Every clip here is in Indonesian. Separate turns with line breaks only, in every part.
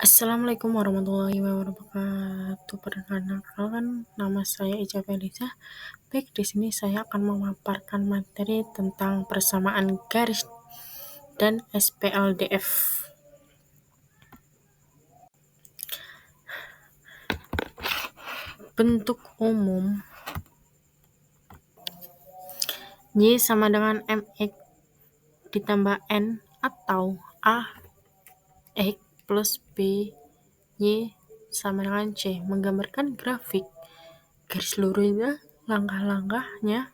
Assalamualaikum warahmatullahi wabarakatuh. Perkenalkan, nama saya Ica Felisa. Baik, di sini saya akan memaparkan materi tentang persamaan garis dan SPLDF. Bentuk umum Y sama dengan MX ditambah N atau AX plus B Y sama dengan C. Menggambarkan grafik garis lurusnya, langkah-langkahnya.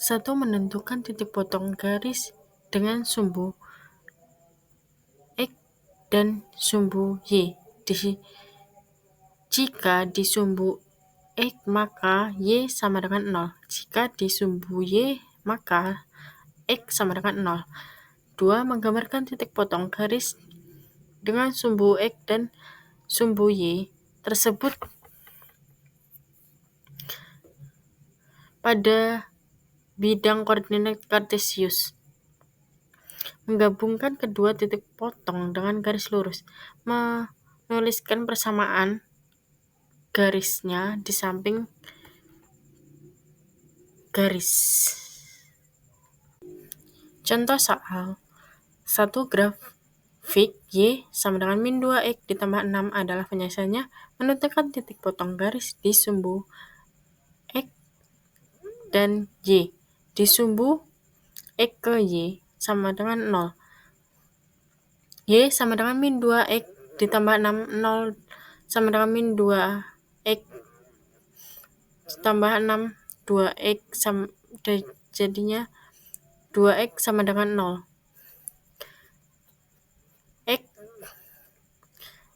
1. Menentukan titik potong garis dengan sumbu X dan sumbu Y. Jika di sumbu X maka Y sama dengan 0. Jika di sumbu Y maka X sama dengan 0. 2. Menggambarkan titik potong garis dengan sumbu X dan sumbu Y tersebut pada bidang koordinat kartesius. Menggabungkan kedua titik potong dengan garis lurus. Menuliskan persamaan garisnya di samping garis. Contoh soal 1. Grafik Y sama dengan min 2X ditambah 6 adalah penyelesaiannya. Menentukan titik potong garis di sumbu X dan Y. Di sumbu X ke Y sama dengan 0. Y sama dengan min 2X ditambah 6, 0 sama dengan min 2X ditambah 6, 2X sama, jadinya 2X sama dengan 0. X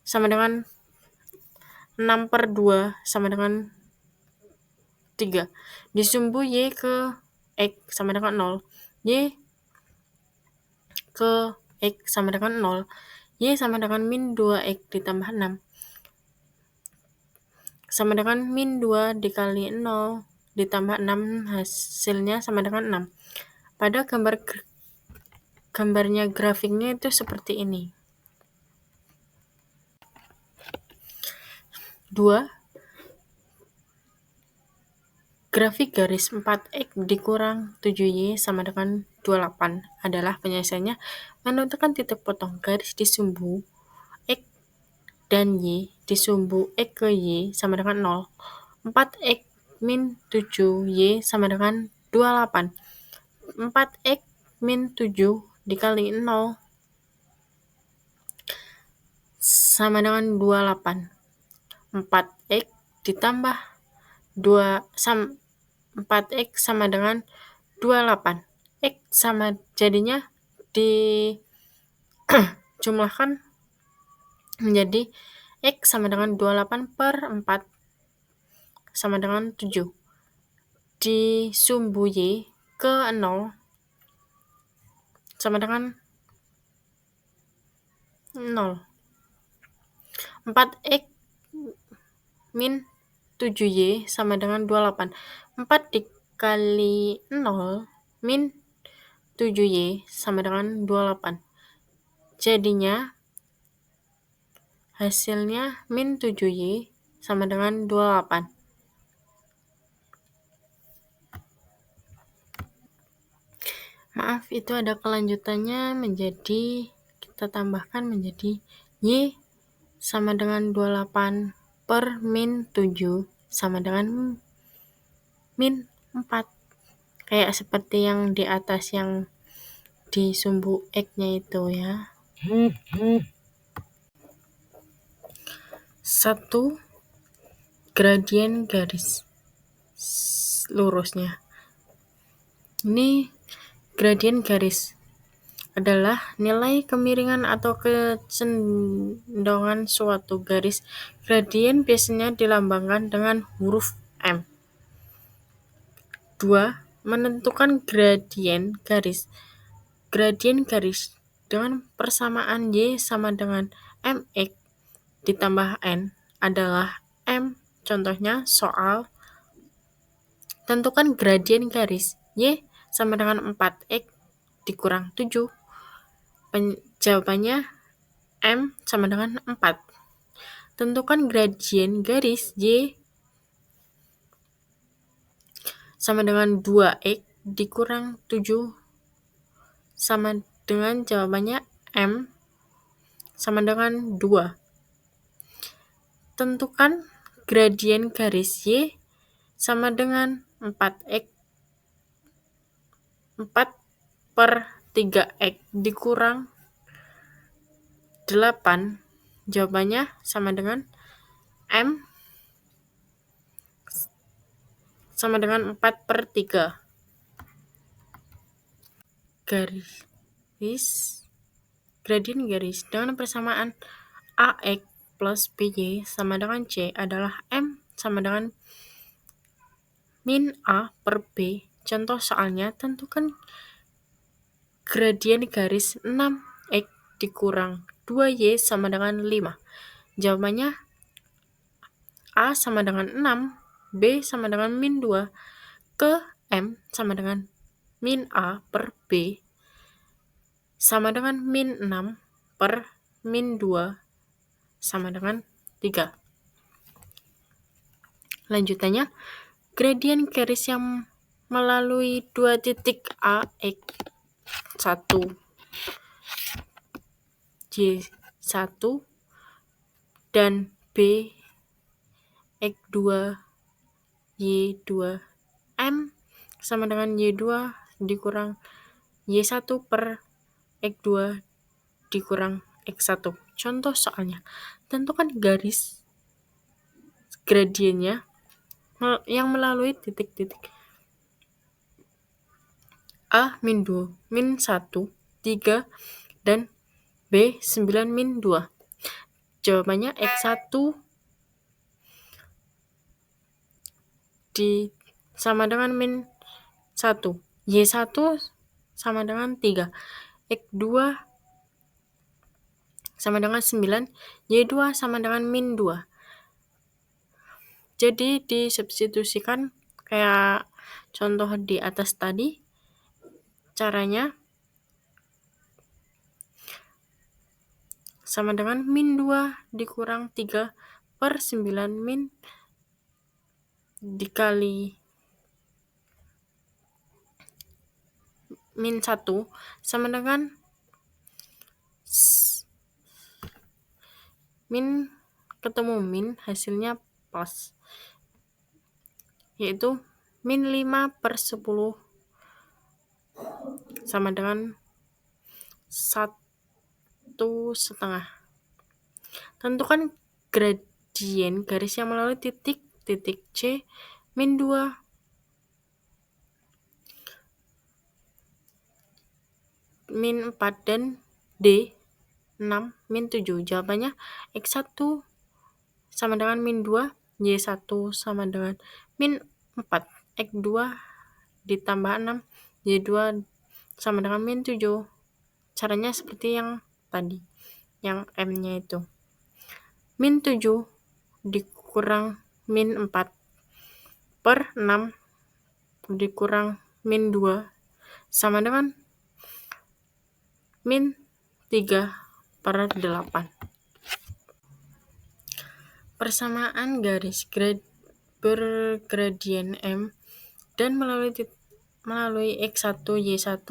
sama dengan 6 per 2 sama dengan 3. Di sumbu Y ke X sama dengan 0. Y ke X sama dengan 0. Y sama dengan min 2X ditambah 6. Sama dengan min 2 dikali 0 ditambah 6, hasilnya sama dengan 6. Pada gambarnya grafiknya itu seperti ini. 2. Grafik garis 4X dikurang 7Y sama dengan 28 adalah penyelesaiannya. Menentukan titik potong garis di sumbu X dan Y. Di sumbu X ke Y sama dengan 0. 4X min 7Y sama dengan 28. 4X min 7 dikali 0 sama dengan 28. 4X ditambah 4X sama dengan 28. X sama jadinya dijumlahkan menjadi X sama dengan 28 per 4 sama dengan 7. Di sumbu Y ke 0 sama dengan 0. 4X min 7Y sama dengan 28. 4 dikali 0 min 7Y sama dengan 28. Jadinya hasilnya min 7Y sama dengan 28. Maaf, itu ada kelanjutannya menjadi, kita tambahkan menjadi Y sama dengan 28 per min 7 sama dengan min 4. Kayak seperti yang di atas yang di sumbu X-nya itu ya. 1. Gradien garis lurusnya. Ini gradien garis adalah nilai kemiringan atau kecondongan suatu garis. Gradien biasanya dilambangkan dengan huruf M. 2. Menentukan gradien garis. Gradien garis dengan persamaan Y sama dengan MX ditambah N adalah M. Contohnya soal tentukan gradien garis Y sama dengan 4X dikurang 7. Jawabannya M sama dengan 4. Tentukan gradien garis Y sama dengan 2X dikurang 7 sama dengan jawabannya M sama dengan 2. Tentukan gradien garis Y sama dengan 4 per 3X dikurang 8. Jawabannya sama dengan M sama dengan 4 per 3. Gradien garis dengan persamaan AX plus BY sama dengan C adalah M sama dengan min A per B. Contoh soalnya, tentukan gradien garis 6X dikurang 2Y sama dengan 5. Jawabannya A sama dengan 6, B sama dengan min 2, ke M sama dengan min A per B sama dengan min 6 per min 2 sama dengan 3. Lanjutannya, gradien garis yang melalui 2 titik A, X 1, Y 1 dan B, X 2, Y 2, M sama dengan Y 2 dikurang Y 1 per X 2 dikurang X 1. Contoh soalnya, tentukan garis gradiennya yang melalui titik-titik A min 2, min 1, 3, dan B 9 min 2. Jawabannya X1 sama dengan min 1, Y1 sama dengan 3, X2 sama dengan 9, Y2 sama dengan min 2. Jadi disubstitusikan kayak contoh di atas tadi. Caranya sama dengan min 2 dikurang 3 per 9 min dikali min 1 sama dengan min ketemu min hasilnya plus, yaitu min 5 per 10 sama dengan 1,5. Tentukan gradien garis yang melalui titik C min 2, min 4, dan D 6 min 7. Jawabannya X1 sama dengan min 2, Y1 sama dengan min 4, X2 ditambah 6, Y2 sama dengan min 7. Caranya seperti yang tadi, yang M-nya itu. Min 7 dikurang min 4 per 6 dikurang min 2 sama dengan min 3 per 8. Persamaan garis bergradien M dan melalui X1, Y1,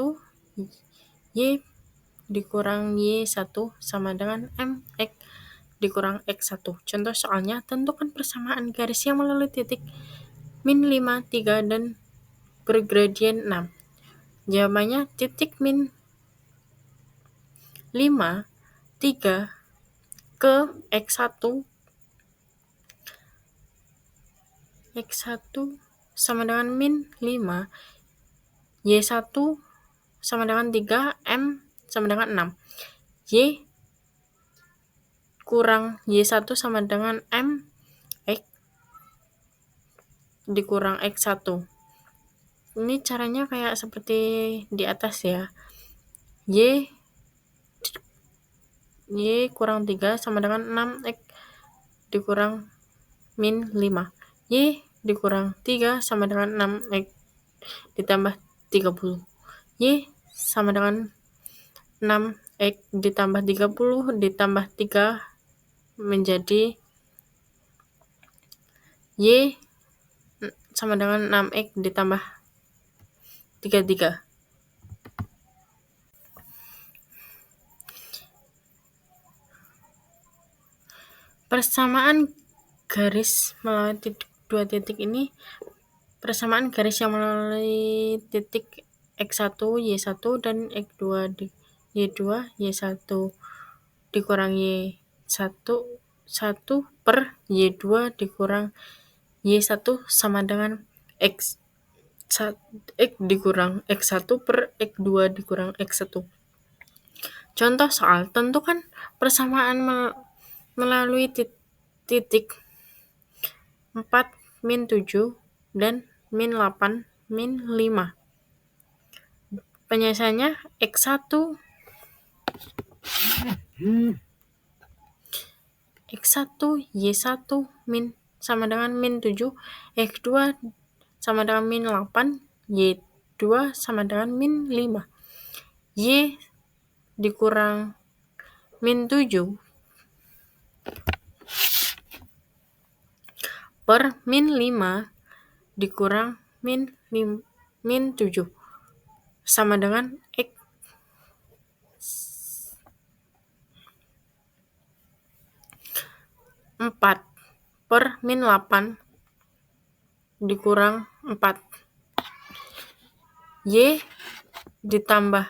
Y dikurang Y1 sama dengan MX dikurang X1. Contoh soalnya, tentukan persamaan garis yang melalui titik min 5, 3, dan bergradien 6. Jawabannya titik min 5, 3 ke X1 sama dengan min 5, Y1 sama dengan 3, M sama dengan 6. Y kurang Y1 sama dengan M, X dikurang X1. Ini caranya kayak seperti di atas ya. Y kurang 3 sama dengan 6, X dikurang min 5. Y dikurang 3 sama dengan 6, X ditambah 30. Y sama dengan 6, X ditambah 30 ditambah 3 menjadi Y sama dengan 6X ditambah 33. Persamaan garis melalui dua titik ini, persamaan garis yang melalui titik X1, Y1 dan X2 Y2, Y1 dikurang Y1 1 per Y2 dikurang Y1 sama dengan X dikurang X1 per X2 dikurang X1. Contoh soal, tentukan persamaan melalui titik 4, min 7, dan min 8, min 5. Penyelesaiannya X1 Y1 min sama dengan min 7, X2 sama dengan min 8, Y2 sama dengan min 5. Y dikurang min 7 per min 5 dikurang min 7 sama dengan X 4 per min 8 dikurang 4. Y ditambah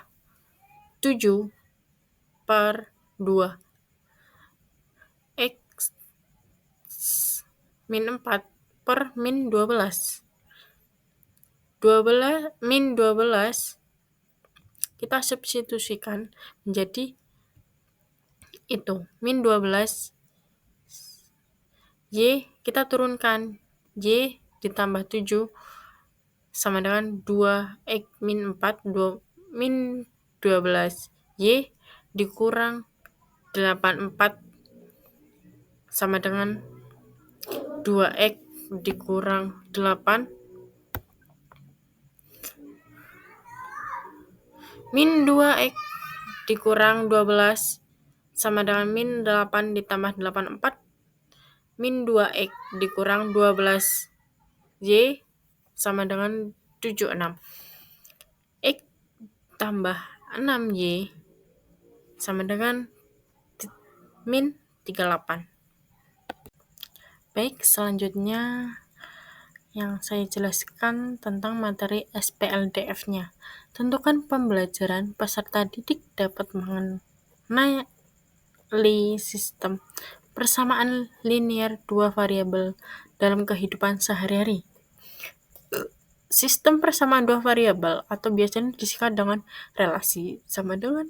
7 per 2. X min 4 per min 12. Min 12 kita substitusikan menjadi itu. Min 12 Y kita turunkan. Y ditambah 7 sama dengan 2X min 4, 2 min 12. Y dikurang 84 sama dengan 2X dikurang 8 min 2X dikurang 12 sama dengan min 8 ditambah 84 min 2X dikurang 12. Y sama dengan 76. X tambah 6Y sama dengan min 38. Baik, selanjutnya yang saya jelaskan tentang materi SPLDF-nya. Tentukan pembelajaran peserta didik dapat mengenali sistem persamaan linear dua variabel dalam kehidupan sehari-hari. Sistem persamaan dua variabel atau biasanya disingkat dengan relasi sama dengan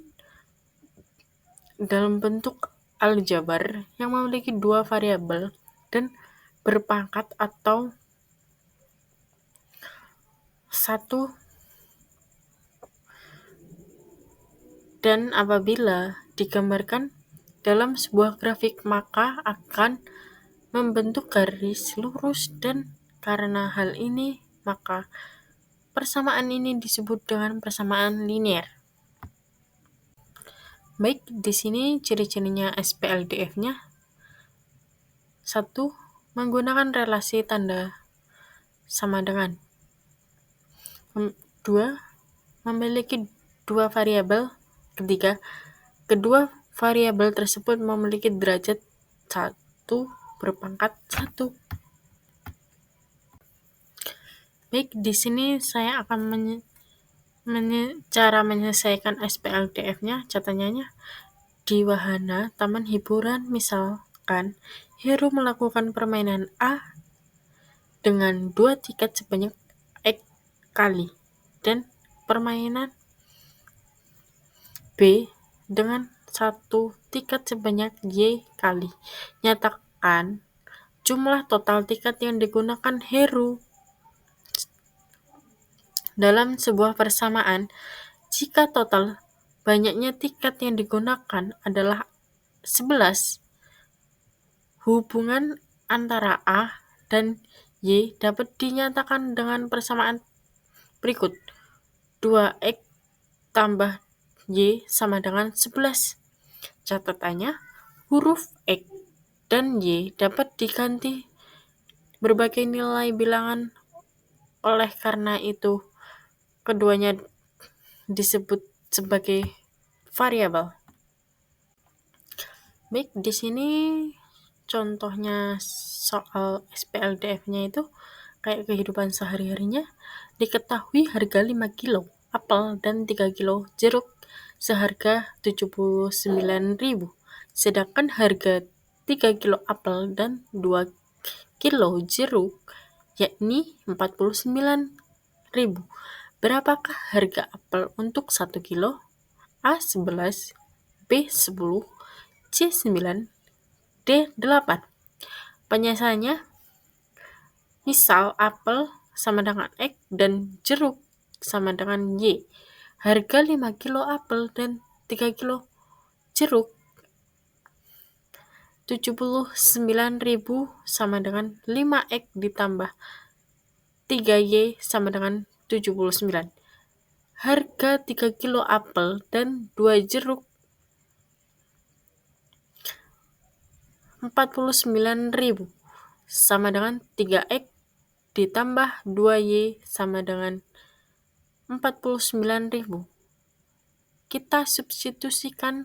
dalam bentuk aljabar yang memiliki dua variabel dan berpangkat atau satu, dan apabila digambarkan dalam sebuah grafik maka akan membentuk garis lurus, dan karena hal ini maka persamaan ini disebut dengan persamaan linear. Baik, di sini ciri-cirinya SPLDF-nya. 1. Menggunakan relasi tanda sama dengan. 2. Memiliki dua variabel. Ketiga, kedua variabel tersebut memiliki derajat 1 berpangkat 1. Baik, di sini saya akan cara menyelesaikan SPLDF-nya. Catatannya, di wahana taman hiburan misalkan Heru melakukan permainan A dengan 2 tiket sebanyak X kali dan permainan B dengan 1 tiket sebanyak Y kali. Nyatakan jumlah total tiket yang digunakan Heru dalam sebuah persamaan. Jika total banyaknya tiket yang digunakan adalah 11, hubungan antara A dan Y dapat dinyatakan dengan persamaan berikut. 2X tambah Y sama dengan 11. Catatannya, huruf X dan Y dapat diganti berbagai nilai bilangan, oleh karena itu keduanya disebut sebagai variabel. Baik, di sini contohnya soal SPLDF-nya itu kayak kehidupan sehari-harinya. Diketahui harga 5 kilo apel dan 3 kilo jeruk seharga 79.000. Sedangkan harga 3 kilo apel dan 2 kilo jeruk yakni 49.000. Berapakah harga apel untuk 1 kilo? A 11, B 10, C 9, D 8. Penjelasannya, misal apel sama dengan X dan jeruk sama dengan Y. Harga 5 kilo apel dan 3 kilo jeruk 79.000 sama dengan 5X ditambah 3Y sama dengan 79. Harga 3 kilo apel dan 2 jeruk 49.000 sama dengan 3X ditambah 2Y sama dengan 49.000. Kita substitusikan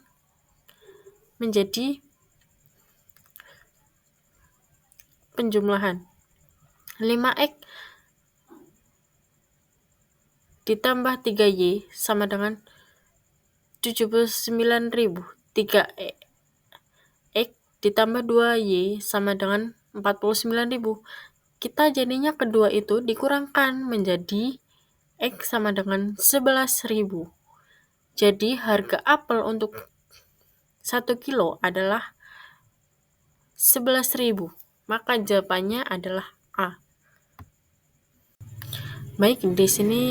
menjadi penjumlahan. 5X ditambah 3Y sama dengan 79.000. 3X ditambah 2Y sama dengan 49.000. Kita jadinya kedua itu dikurangkan menjadi X sama dengan 11.000. Jadi harga apel untuk 1 kilo adalah 11.000. Maka jawabannya adalah A. Baik, di sini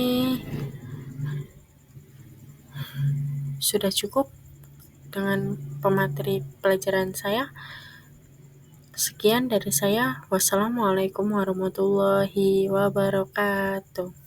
sudah cukup dengan pemateri pelajaran saya. Sekian dari saya. Wassalamualaikum warahmatullahi wabarakatuh.